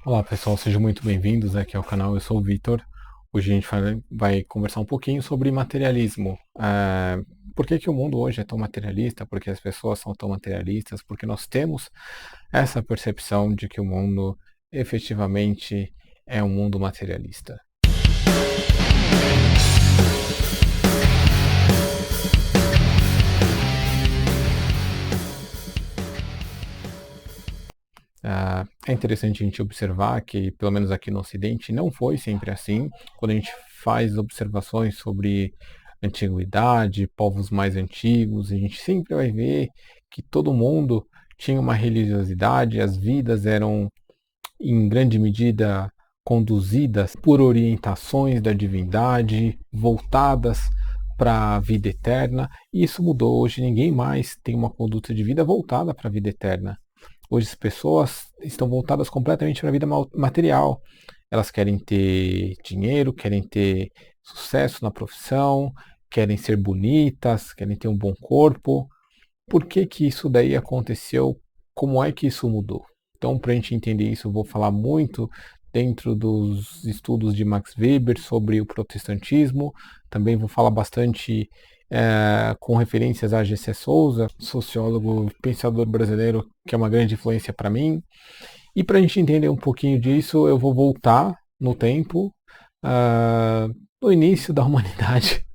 Olá pessoal, sejam muito bem-vindos aqui ao canal. Eu sou o Vitor. Hoje a gente vai conversar um pouquinho sobre materialismo. Por que que o mundo hoje é tão materialista? Por que as pessoas são tão materialistas? Porque nós temos essa percepção de que o mundo efetivamente é um mundo materialista. É interessante a gente observar que, pelo menos aqui no Ocidente, não foi sempre assim. Quando a gente faz observações sobre antiguidade, povos mais antigos, a gente sempre vai ver que todo mundo tinha uma religiosidade, as vidas eram, em grande medida, conduzidas por orientações da divindade, voltadas para a vida eterna. E isso mudou. Hoje ninguém mais tem uma conduta de vida voltada para a vida eterna. Hoje as pessoas estão voltadas completamente para a vida material. Elas querem ter dinheiro, querem ter sucesso na profissão, querem ser bonitas, querem ter um bom corpo. Por que que isso daí aconteceu? Como é que isso mudou? Então, para a gente entender isso, eu vou falar muito dentro dos estudos de Max Weber sobre o protestantismo. Também vou falar bastante com referências a G.C. Souza, sociólogo, pensador brasileiro, que é uma grande influência para mim. E para a gente entender um pouquinho disso, eu vou voltar no tempo, ah, no início da humanidade,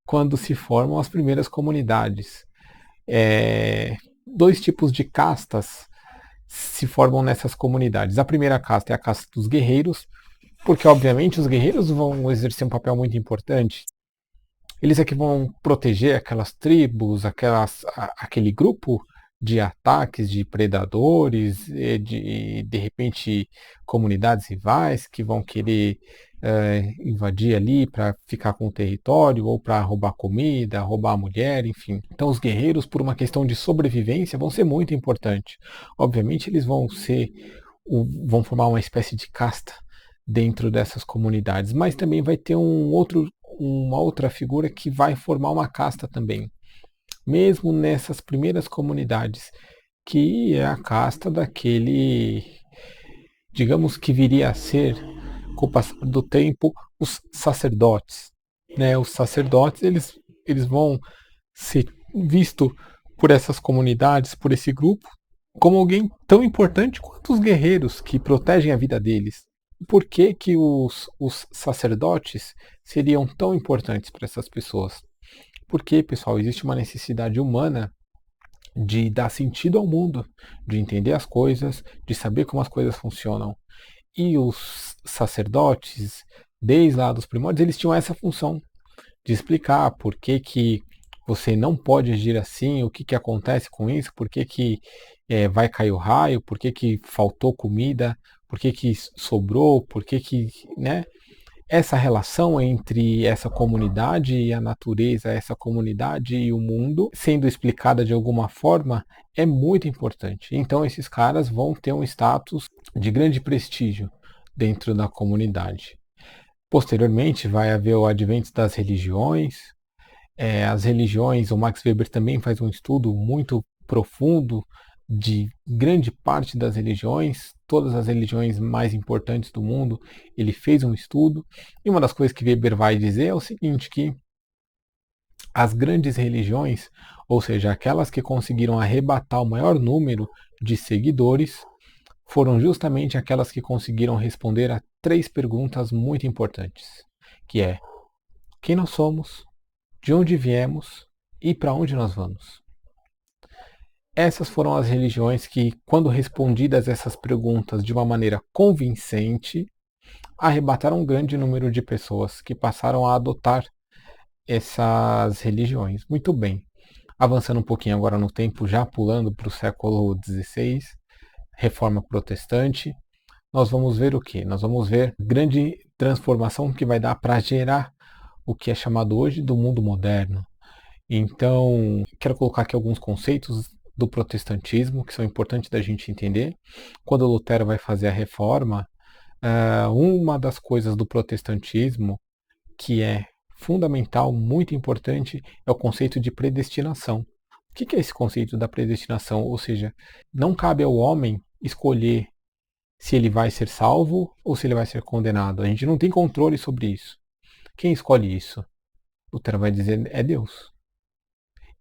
quando se formam as primeiras comunidades. Dois tipos de castas se formam nessas comunidades. A primeira casta é a casta dos guerreiros, porque obviamente os guerreiros vão exercer um papel muito importante. Eles é que vão proteger aquelas tribos, aquele grupo de ataques de predadores, de repente comunidades rivais que vão querer invadir ali para ficar com o território ou para roubar comida, roubar a mulher, enfim. Então os guerreiros, por uma questão de sobrevivência, vão ser muito importantes. Obviamente eles vão formar uma espécie de casta dentro dessas comunidades, mas também vai ter uma outra figura que vai formar uma casta também, mesmo nessas primeiras comunidades, que é a casta daquele, digamos que viria a ser, com o passar do tempo, os sacerdotes. Né? Os sacerdotes eles vão ser vistos por essas comunidades, por esse grupo, como alguém tão importante quanto os guerreiros que protegem a vida deles. Por que, que os sacerdotes seriam tão importantes para essas pessoas? Porque, pessoal, existe uma necessidade humana de dar sentido ao mundo, de entender as coisas, de saber como as coisas funcionam. E os sacerdotes, desde lá dos primórdios, eles tinham essa função de explicar por que, que você não pode agir assim, o que, que acontece com isso, por que, que vai cair o raio, por que, que faltou comida, por que, que sobrou, por que, que, né? Essa relação entre essa comunidade e a natureza, essa comunidade e o mundo, sendo explicada de alguma forma, é muito importante. Então, esses caras vão ter um status de grande prestígio dentro da comunidade. Posteriormente, vai haver o advento das religiões. As religiões, o Max Weber também faz um estudo muito profundo de grande parte das religiões, todas as religiões mais importantes do mundo, ele fez um estudo. E uma das coisas que Weber vai dizer é o seguinte, que as grandes religiões, ou seja, aquelas que conseguiram arrebatar o maior número de seguidores, foram justamente aquelas que conseguiram responder a três perguntas muito importantes, que é: quem nós somos, de onde viemos e para onde nós vamos. Essas foram as religiões que, quando respondidas essas perguntas de uma maneira convincente, arrebataram um grande número de pessoas que passaram a adotar essas religiões. Muito bem. Avançando um pouquinho agora no tempo, já pulando para o século XVI, Reforma Protestante, nós vamos ver o que? Nós vamos ver grande transformação que vai dar para gerar o que é chamado hoje do mundo moderno. Então, quero colocar aqui alguns conceitos do protestantismo que são importantes da gente entender. Quando Lutero vai fazer a reforma, uma das coisas do protestantismo que é fundamental, muito importante, é o conceito de predestinação. O que é esse conceito da predestinação? Ou seja, não cabe ao homem escolher se ele vai ser salvo ou se ele vai ser condenado. A gente não tem controle sobre isso. Quem escolhe isso? Lutero vai dizer é Deus.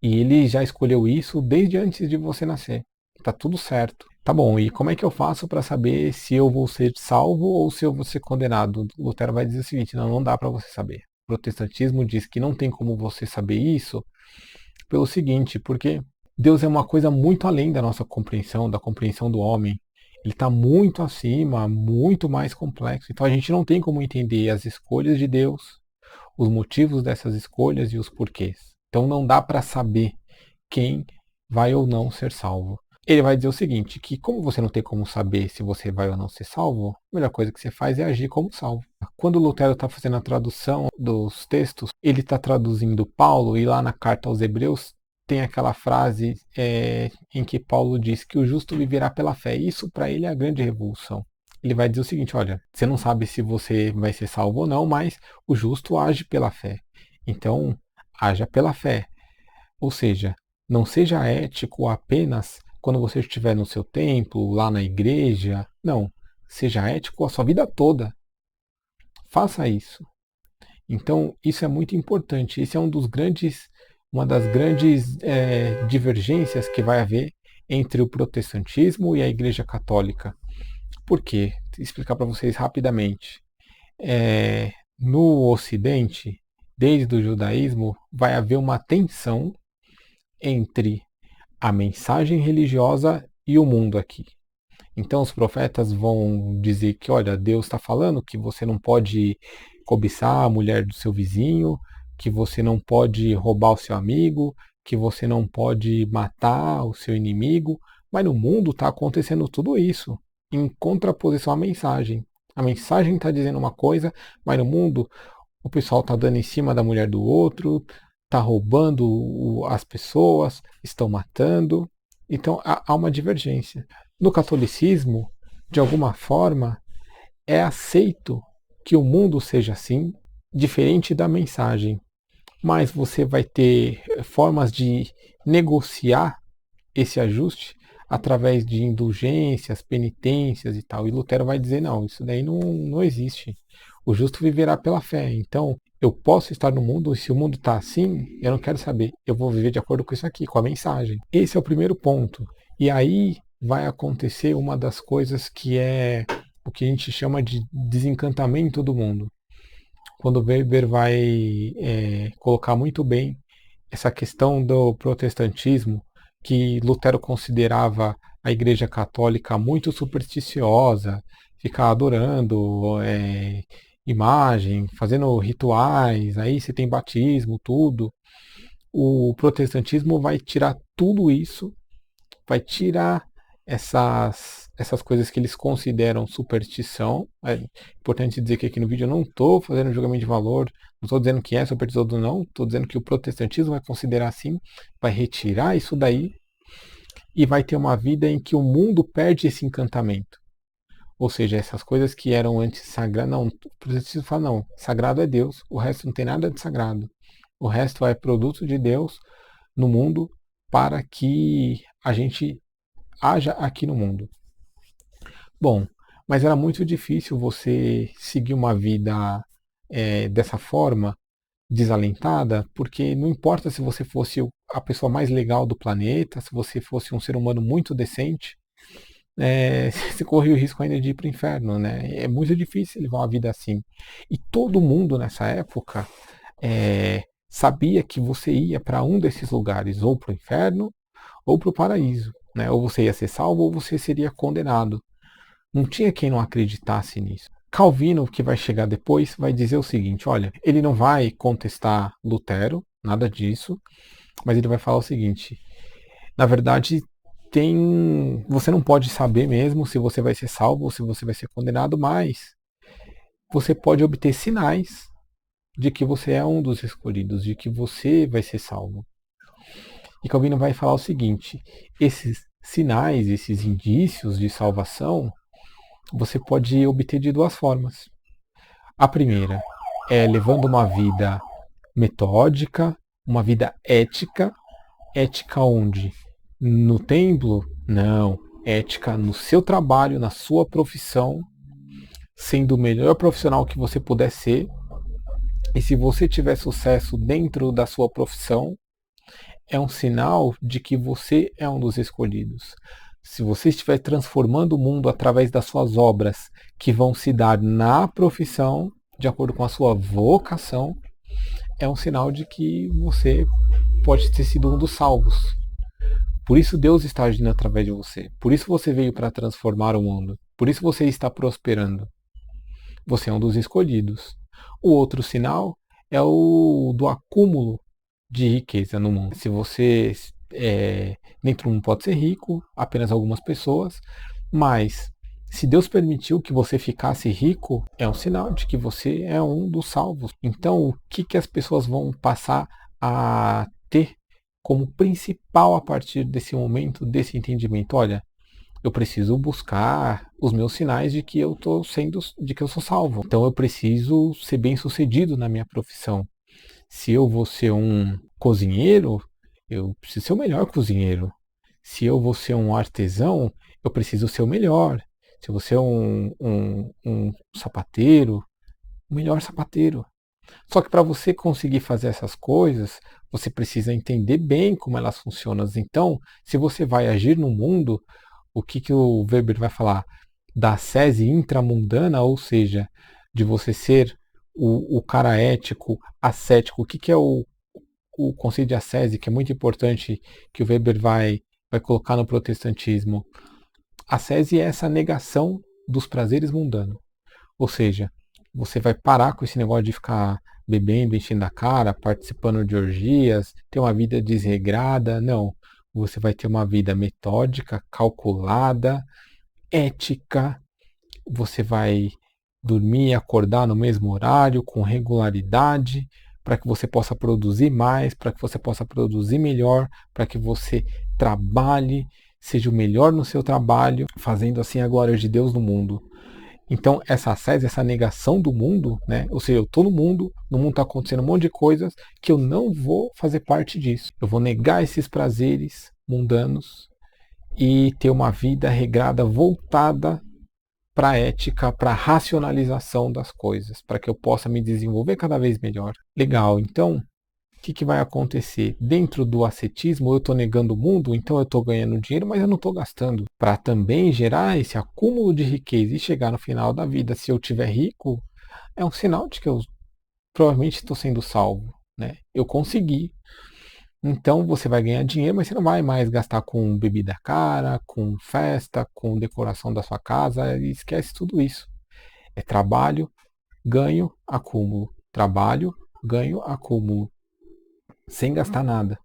E ele já escolheu isso desde antes de você nascer. Tá tudo certo. Tá bom, e como é que eu faço para saber se eu vou ser salvo ou se eu vou ser condenado? Lutero vai dizer o seguinte: não dá para você saber. O protestantismo diz que não tem como você saber isso pelo seguinte, porque Deus é uma coisa muito além da nossa compreensão, da compreensão do homem. Ele está muito acima, muito mais complexo. Então a gente não tem como entender as escolhas de Deus, os motivos dessas escolhas e os porquês. Então não dá para saber quem vai ou não ser salvo. Ele vai dizer o seguinte, que como você não tem como saber se você vai ou não ser salvo, a melhor coisa que você faz é agir como salvo. Quando Lutero está fazendo a tradução dos textos, ele está traduzindo Paulo, e lá na carta aos Hebreus tem aquela frase em que Paulo diz que o justo viverá pela fé. Isso para ele é a grande revolução. Ele vai dizer o seguinte, olha, você não sabe se você vai ser salvo ou não, mas o justo age pela fé. Então, haja pela fé. Ou seja, não seja ético apenas quando você estiver no seu templo, lá na igreja. Não. Seja ético a sua vida toda. Faça isso. Então, isso é muito importante. Esse é uma das grandes divergências que vai haver entre o protestantismo e a Igreja Católica. Por quê? Vou explicar para vocês rapidamente. No Ocidente, desde o judaísmo, vai haver uma tensão entre a mensagem religiosa e o mundo aqui. Então os profetas vão dizer que, olha, Deus está falando que você não pode cobiçar a mulher do seu vizinho, que você não pode roubar o seu amigo, que você não pode matar o seu inimigo, mas no mundo está acontecendo tudo isso, em contraposição à mensagem. A mensagem está dizendo uma coisa, mas no mundo o pessoal está dando em cima da mulher do outro, está roubando as pessoas, estão matando. Então há uma divergência. No catolicismo, de alguma forma, é aceito que o mundo seja assim, diferente da mensagem. Mas você vai ter formas de negociar esse ajuste através de indulgências, penitências e tal. E Lutero vai dizer, não, isso daí não existe. O justo viverá pela fé. Então, eu posso estar no mundo, e se o mundo está assim, eu não quero saber. Eu vou viver de acordo com isso aqui, com a mensagem. Esse é o primeiro ponto. E aí vai acontecer uma das coisas que é o que a gente chama de desencantamento do mundo. Quando Weber vai colocar muito bem essa questão do protestantismo, que Lutero considerava a Igreja Católica muito supersticiosa, ficar adorando imagem, fazendo rituais, aí você tem batismo, tudo. O protestantismo vai tirar tudo isso, vai tirar essas coisas que eles consideram superstição. É importante dizer que aqui no vídeo eu não estou fazendo julgamento de valor, não estou dizendo que é supersticioso ou não, estou dizendo que o protestantismo vai considerar assim, vai retirar isso daí e vai ter uma vida em que o mundo perde esse encantamento. Ou seja, essas coisas que eram antes sagradas, não, o protestantismo fala, não, sagrado é Deus, o resto não tem nada de sagrado. O resto é produto de Deus no mundo para que a gente haja aqui no mundo. Bom, mas era muito difícil você seguir uma vida dessa forma, desalentada, porque não importa se você fosse a pessoa mais legal do planeta, se você fosse um ser humano muito decente, você corre o risco ainda de ir para o inferno, né? É muito difícil levar uma vida assim. E todo mundo nessa época sabia que você ia para um desses lugares, ou para o inferno, ou para o paraíso, né? Ou você ia ser salvo, ou você seria condenado. Não tinha quem não acreditasse nisso. Calvino, que vai chegar depois, vai dizer o seguinte: olha, ele não vai contestar Lutero, nada disso, mas ele vai falar o seguinte: na verdade, você não pode saber mesmo se você vai ser salvo ou se você vai ser condenado, mas você pode obter sinais de que você é um dos escolhidos, de que você vai ser salvo. E Calvino vai falar o seguinte: esses sinais, esses indícios de salvação, você pode obter de duas formas. A primeira é levando uma vida metódica, uma vida ética. Ética onde? No templo? Não. ética no seu trabalho, na sua profissão, sendo o melhor profissional que você puder ser. E se você tiver sucesso dentro da sua profissão, é um sinal de que você é um dos escolhidos. Se você estiver transformando o mundo através das suas obras, que vão se dar na profissão, de acordo com a sua vocação, é um sinal de que você pode ter sido um dos salvos. Por isso Deus está agindo através de você. Por isso você veio para transformar o mundo. Por isso você está prosperando. Você é um dos escolhidos. O outro sinal é o do acúmulo de riqueza no mundo. Se você nem todo mundo pode ser rico, apenas algumas pessoas, mas se Deus permitiu que você ficasse rico, é um sinal de que você é um dos salvos. Então, o que as pessoas vão passar a ter como principal a partir desse momento, desse entendimento? Olha, eu preciso buscar os meus sinais de que eu tô sendo, de que eu sou salvo. Então eu preciso ser bem-sucedido na minha profissão. Se eu vou ser um cozinheiro, eu preciso ser o melhor cozinheiro. Se eu vou ser um artesão, eu preciso ser o melhor. Se eu vou ser um sapateiro, o melhor sapateiro. Só que para você conseguir fazer essas coisas, você precisa entender bem como elas funcionam. Então, se você vai agir no mundo, o que o Weber vai falar? Da ascese intramundana, ou seja, de você ser o cara ético, ascético. O que é o conceito de ascese, que é muito importante, que o Weber vai colocar no protestantismo? Ascese é essa negação dos prazeres mundanos. Ou seja, você vai parar com esse negócio de ficar bebendo, enchendo a cara, participando de orgias, ter uma vida desregrada. Não. Você vai ter uma vida metódica, calculada, ética. Você vai dormir e acordar no mesmo horário, com regularidade, para que você possa produzir mais, para que você possa produzir melhor, para que você trabalhe, seja o melhor no seu trabalho, fazendo assim a glória de Deus no mundo. Então, essa ascese, essa negação do mundo, né? Ou seja, eu estou no mundo está acontecendo um monte de coisas que eu não vou fazer parte disso. Eu vou negar esses prazeres mundanos e ter uma vida regrada voltada para a ética, para a racionalização das coisas, para que eu possa me desenvolver cada vez melhor. Legal, então o que vai acontecer? Dentro do ascetismo, eu estou negando o mundo, então eu estou ganhando dinheiro, mas eu não estou gastando. Para também gerar esse acúmulo de riqueza e chegar no final da vida, se eu tiver rico, é um sinal de que eu provavelmente estou sendo salvo. Né? Eu consegui. Então você vai ganhar dinheiro, mas você não vai mais gastar com bebida cara, com festa, com decoração da sua casa. Esquece tudo isso. É trabalho, ganho, acúmulo. Trabalho, ganho, acúmulo sem gastar nada.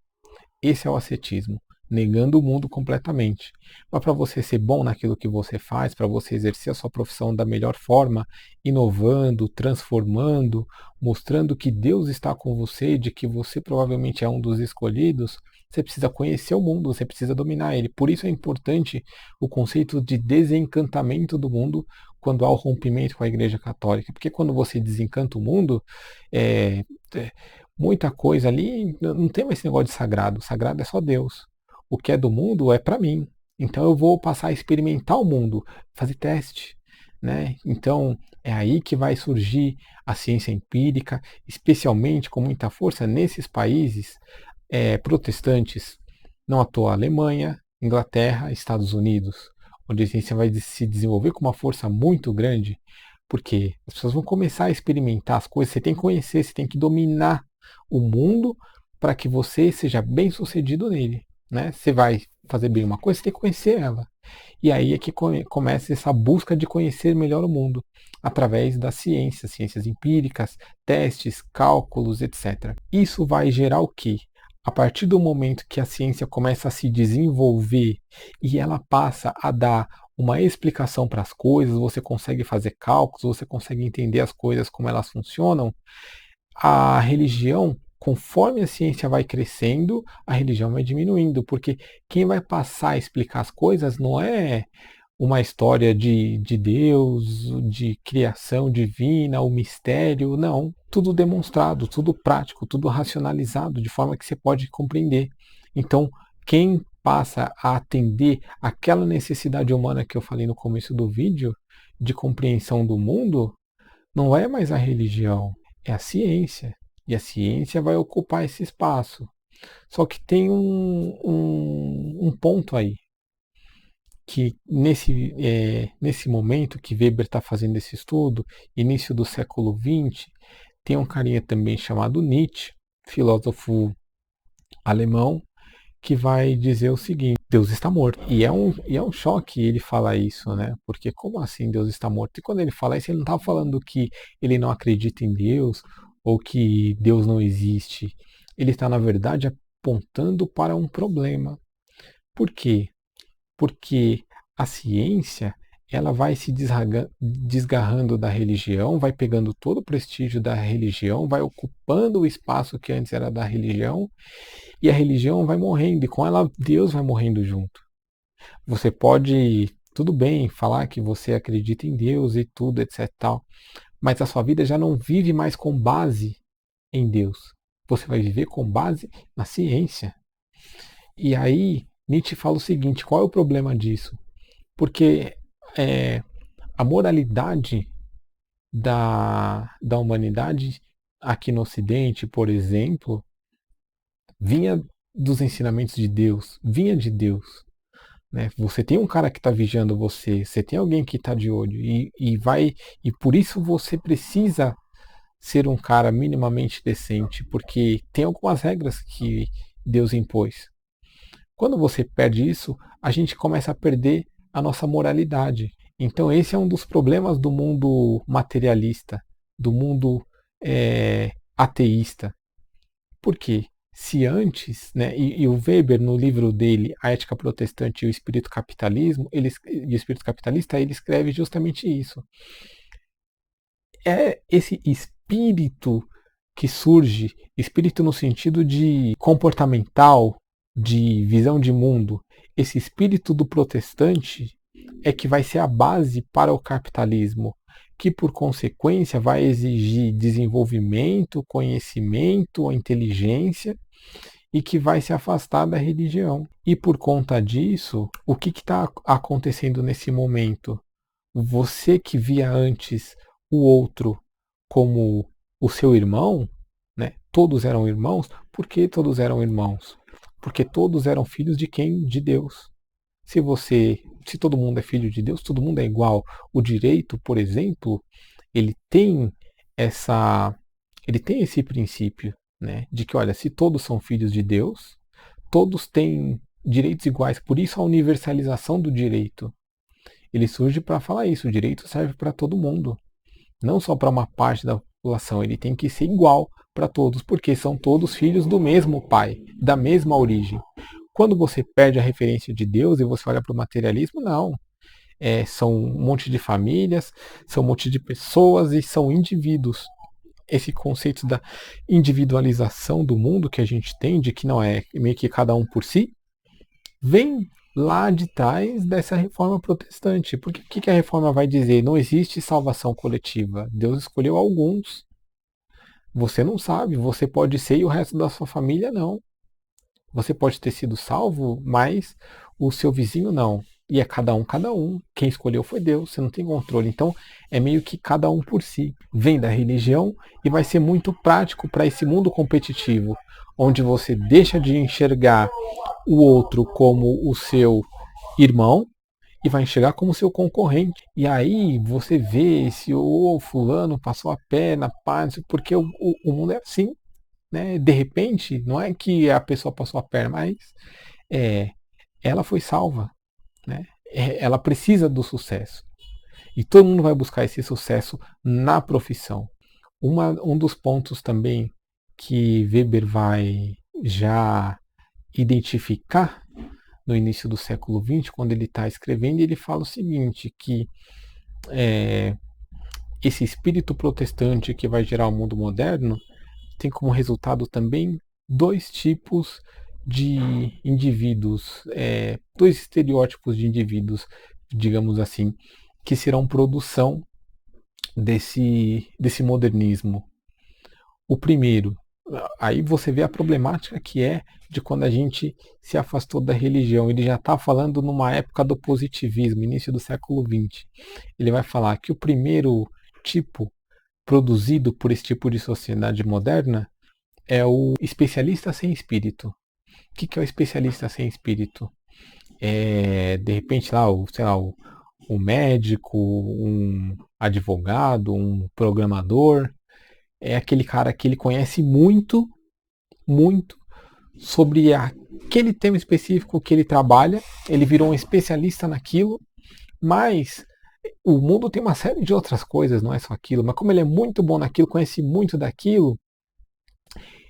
Esse é o ascetismo, negando o mundo completamente. Mas para você ser bom naquilo que você faz, para você exercer a sua profissão da melhor forma, inovando, transformando, mostrando que Deus está com você, de que você provavelmente é um dos escolhidos, você precisa conhecer o mundo, você precisa dominar ele. Por isso é importante o conceito de desencantamento do mundo quando há o rompimento com a Igreja Católica. Porque quando você desencanta o mundo, é, é, muita coisa ali, não tem mais esse negócio de sagrado. Sagrado é só Deus. O que é do mundo é para mim. Então eu vou passar a experimentar o mundo, fazer teste, né? Então é aí que vai surgir a ciência empírica, especialmente com muita força nesses países protestantes, não à toa Alemanha, Inglaterra, Estados Unidos, onde a ciência vai se desenvolver com uma força muito grande, porque as pessoas vão começar a experimentar as coisas. Você tem que conhecer, você tem que dominar o mundo para que você seja bem sucedido nele. Né? Você vai fazer bem uma coisa, você tem que conhecer ela. E aí é que começa essa busca de conhecer melhor o mundo, através das ciências, ciências empíricas, testes, cálculos, etc. Isso vai gerar o quê? A partir do momento que a ciência começa a se desenvolver e ela passa a dar uma explicação para as coisas, você consegue fazer cálculos, você consegue entender as coisas como elas funcionam, a religião, conforme a ciência vai crescendo, a religião vai diminuindo, porque quem vai passar a explicar as coisas não é uma história de Deus, de criação divina, o mistério, não. Tudo demonstrado, tudo prático, tudo racionalizado, de forma que você pode compreender. Então, quem passa a atender aquela necessidade humana que eu falei no começo do vídeo, de compreensão do mundo, não é mais a religião, é a ciência. E a ciência vai ocupar esse espaço. Só que tem um ponto aí, que nesse momento que Weber está fazendo esse estudo, início do século XX, tem um carinha também chamado Nietzsche, filósofo alemão, que vai dizer o seguinte: Deus está morto. E é um choque ele falar isso, né? Porque como assim Deus está morto? E quando ele fala isso, ele não está falando que ele não acredita em Deus ou que Deus não existe. Ele está, na verdade, apontando para um problema. Por quê? Porque a ciência ela vai se desgarrando da religião, vai pegando todo o prestígio da religião, vai ocupando o espaço que antes era da religião, e a religião vai morrendo, e com ela Deus vai morrendo junto. Você pode, tudo bem, falar que você acredita em Deus e tudo, etc. Tal, mas a sua vida já não vive mais com base em Deus. Você vai viver com base na ciência. E aí, Nietzsche fala o seguinte: qual é o problema disso? Porque a moralidade da humanidade aqui no Ocidente, por exemplo, vinha dos ensinamentos de Deus, vinha de Deus. Né? Você tem um cara que está vigiando você, você tem alguém que está de olho e por isso você precisa ser um cara minimamente decente, porque tem algumas regras que Deus impôs. Quando você perde isso, a gente começa a perder a nossa moralidade. Então esse é um dos problemas do mundo materialista, do mundo ateísta. Por quê? Se antes, né, e o Weber no livro dele, A Ética Protestante e o Espírito Capitalismo, e o Espírito Capitalista, ele escreve justamente isso. É esse espírito que surge, espírito no sentido de comportamental, de visão de mundo, esse espírito do protestante é que vai ser a base para o capitalismo, que por consequência vai exigir desenvolvimento, conhecimento, inteligência e que vai se afastar da religião. E por conta disso, o que está acontecendo nesse momento? Você que via antes o outro como o seu irmão, né? Todos eram irmãos. Por que todos eram irmãos? Porque todos eram filhos de quem? De Deus. Se todo mundo é filho de Deus, todo mundo é igual. O direito, por exemplo, ele tem essa, ele tem esse princípio, né, de que, olha, se todos são filhos de Deus, todos têm direitos iguais. Por isso a universalização do direito. Ele surge para falar isso. O direito serve para todo mundo, não só para uma parte da população. Ele tem que ser igual para todos, porque são todos filhos do mesmo pai, da mesma origem. Quando você perde a referência de Deus e você olha para o materialismo, não. São um monte de famílias, são um monte de pessoas e são indivíduos. Esse conceito da individualização do mundo que a gente tem, de que não é meio que cada um por si, vem lá de trás dessa reforma protestante. Porque o que a reforma vai dizer? Não existe salvação coletiva. Deus escolheu alguns. Você não sabe, você pode ser e o resto da sua família não. Você pode ter sido salvo, mas o seu vizinho não. E é cada um, cada um. Quem escolheu foi Deus, você não tem controle. Então é meio que cada um por si. Vem da religião e vai ser muito prático para esse mundo competitivo, onde você deixa de enxergar o outro como o seu irmão e vai enxergar como seu concorrente. E aí você vê se o fulano passou a perna, porque o mundo é assim. Né? De repente, não é que a pessoa passou a perna, mas ela foi salva. Né? Ela precisa do sucesso. E todo mundo vai buscar esse sucesso na profissão. Um dos pontos também que Weber vai já identificar no início do século XX, quando ele está escrevendo, ele fala o seguinte, que esse espírito protestante que vai gerar o mundo moderno tem como resultado também dois tipos de indivíduos, dois estereótipos de indivíduos, digamos assim, que serão produção desse modernismo. O primeiro, aí você vê a problemática que é de quando a gente se afastou da religião. Ele já está falando numa época do positivismo, início do século XX. Ele vai falar que o primeiro tipo produzido por esse tipo de sociedade moderna é o especialista sem espírito. O que é o especialista sem espírito? É, de repente lá, sei lá, um médico, um advogado, um programador, é aquele cara que ele conhece muito, muito sobre aquele tema específico que ele trabalha, ele virou um especialista naquilo, mas o mundo tem uma série de outras coisas, não é só aquilo, mas como ele é muito bom naquilo, conhece muito daquilo,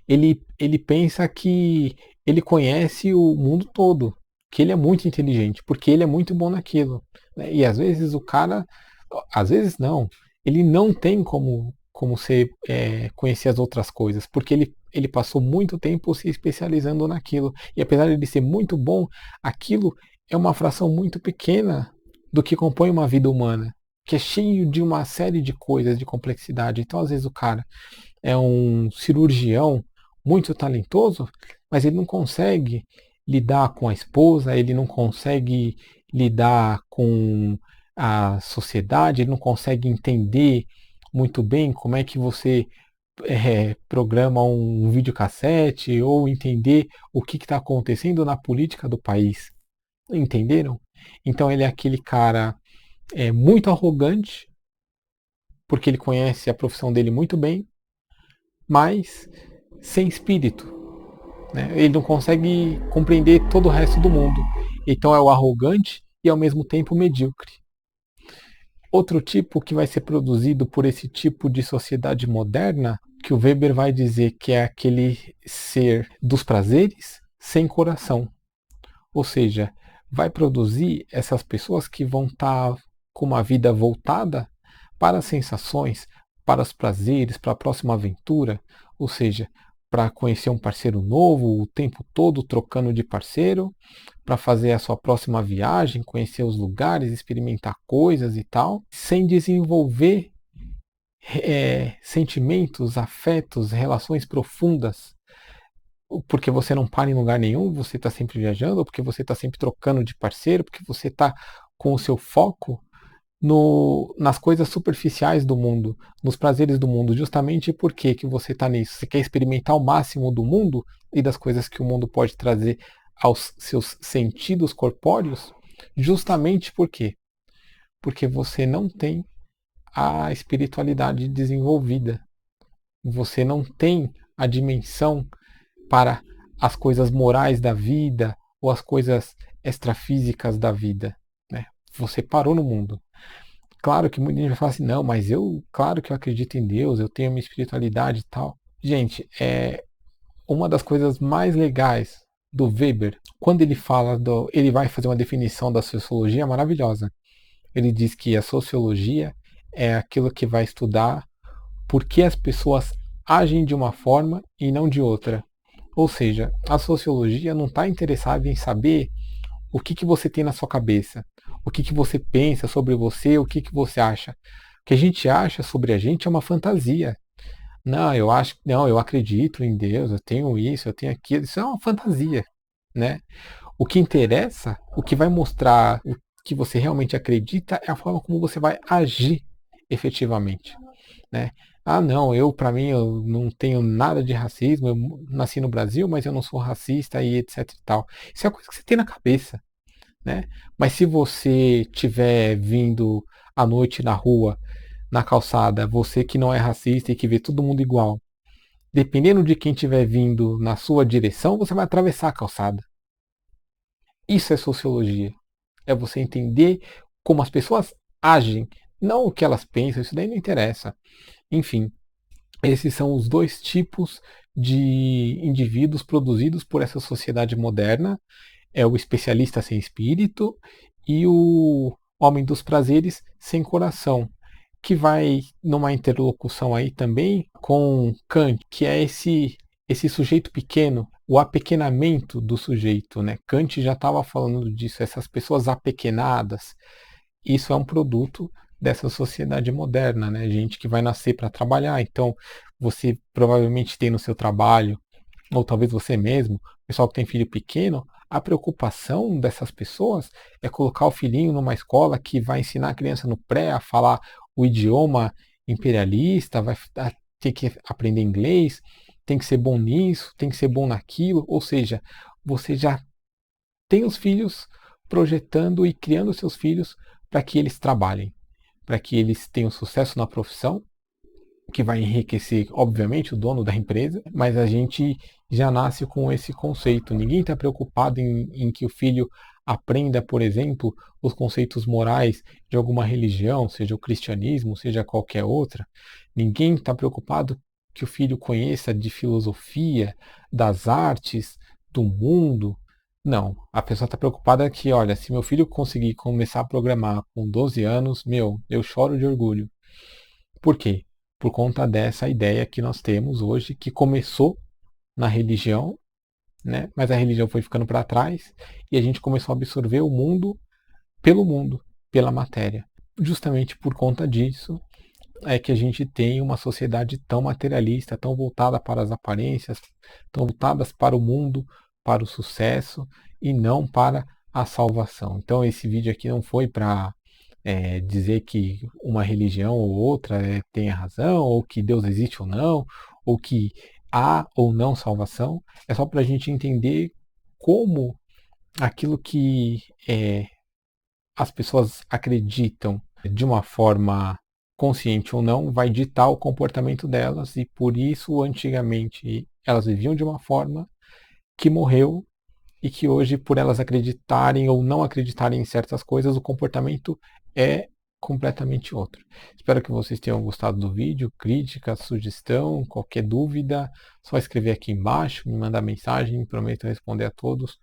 ele pensa que ele conhece o mundo todo, que ele é muito inteligente, porque ele é muito bom naquilo, né? E às vezes o cara, às vezes não, ele não tem como conhecer as outras coisas, porque ele passou muito tempo se especializando naquilo. E apesar de ele ser muito bom, aquilo é uma fração muito pequena do que compõe uma vida humana, que é cheio de uma série de coisas, de complexidade. Então, às vezes, o cara é um cirurgião muito talentoso, mas ele não consegue lidar com a esposa, ele não consegue lidar com a sociedade, ele não consegue entender muito bem como é que você programa um videocassete ou entender o que está acontecendo na política do país. Entenderam? Então ele é aquele cara muito arrogante, porque ele conhece a profissão dele muito bem, mas sem espírito, né? Ele não consegue compreender todo o resto do mundo. Então é o arrogante e ao mesmo tempo medíocre. Outro tipo que vai ser produzido por esse tipo de sociedade moderna, que o Weber vai dizer que é aquele ser dos prazeres sem coração. Ou seja, vai produzir essas pessoas que vão estar com uma vida voltada para as sensações, para os prazeres, para a próxima aventura, ou seja, para conhecer um parceiro novo o tempo todo trocando de parceiro, para fazer a sua próxima viagem, conhecer os lugares, experimentar coisas e tal, sem desenvolver sentimentos, afetos, relações profundas, porque você não para em lugar nenhum, você está sempre viajando, ou porque você está sempre trocando de parceiro, porque você está com o seu foco nas coisas superficiais do mundo, nos prazeres do mundo, justamente porque que você está nisso. Você quer experimentar o máximo do mundo e das coisas que o mundo pode trazer aos seus sentidos corpóreos, justamente por quê? Porque você não tem a espiritualidade desenvolvida. Você não tem a dimensão para as coisas morais da vida ou as coisas extrafísicas da vida, né? Você parou no mundo. Claro que muita gente vai falar assim, não, mas claro que eu acredito em Deus, eu tenho minha espiritualidade e tal. Gente, uma das coisas mais legais do Weber, quando ele fala ele vai fazer uma definição da sociologia maravilhosa. Ele diz que a sociologia é aquilo que vai estudar por que as pessoas agem de uma forma e não de outra. Ou seja, a sociologia não está interessada em saber o que você tem na sua cabeça, o que você pensa sobre você, o que você acha. O que a gente acha sobre a gente é uma fantasia. Não, eu acredito em Deus, eu tenho isso, eu tenho aquilo. Isso é uma fantasia, né? O que interessa, o que vai mostrar o que você realmente acredita é a forma como você vai agir efetivamente, né? Ah, não, para mim, eu não tenho nada de racismo, eu nasci no Brasil, mas eu não sou racista e etc e tal. Isso é uma coisa que você tem na cabeça, né? Mas se você tiver vindo à noite na rua, na calçada, você que não é racista e que vê todo mundo igual, dependendo de quem estiver vindo na sua direção, você vai atravessar a calçada. Isso é sociologia. É você entender como as pessoas agem, não o que elas pensam, isso daí não interessa. Enfim, esses são os dois tipos de indivíduos produzidos por essa sociedade moderna. É o especialista sem espírito e o homem dos prazeres sem coração, que vai numa interlocução aí também com Kant, que é esse sujeito pequeno, o apequenamento do sujeito, né? Kant já estava falando disso, essas pessoas apequenadas. Isso é um produto dessa sociedade moderna, né? Gente que vai nascer para trabalhar. Então, você provavelmente tem no seu trabalho, ou talvez você mesmo, pessoal que tem filho pequeno, a preocupação dessas pessoas é colocar o filhinho numa escola que vai ensinar a criança no pré a falar o idioma imperialista, ter que aprender inglês, tem que ser bom nisso, tem que ser bom naquilo, ou seja, você já tem os filhos projetando e criando seus filhos para que eles trabalhem, para que eles tenham sucesso na profissão, que vai enriquecer, obviamente, o dono da empresa, mas a gente já nasce com esse conceito. Ninguém está preocupado em que o filho aprenda, por exemplo, os conceitos morais de alguma religião, seja o cristianismo, seja qualquer outra. Ninguém está preocupado que o filho conheça de filosofia, das artes, do mundo. Não, a pessoa está preocupada que, olha, se meu filho conseguir começar a programar com 12 anos, meu, eu choro de orgulho. Por quê? Por conta dessa ideia que nós temos hoje, que começou na religião, né? Mas a religião foi ficando para trás e a gente começou a absorver o mundo, pela matéria. Justamente por conta disso é que a gente tem uma sociedade tão materialista, tão voltada para as aparências, tão voltadas para o mundo, para o sucesso e não para a salvação. Então esse vídeo aqui não foi para dizer que uma religião ou outra tem a razão, ou que Deus existe ou não, ou que há ou não salvação. É só para a gente entender como aquilo que as pessoas acreditam de uma forma consciente ou não vai ditar o comportamento delas, e por isso antigamente elas viviam de uma forma que morreu, e que hoje, por elas acreditarem ou não acreditarem em certas coisas, o comportamento é completamente outro. Espero que vocês tenham gostado do vídeo. Crítica, sugestão, qualquer dúvida, só escrever aqui embaixo, me mandar mensagem, prometo responder a todos.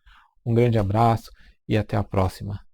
Um grande abraço e até a próxima.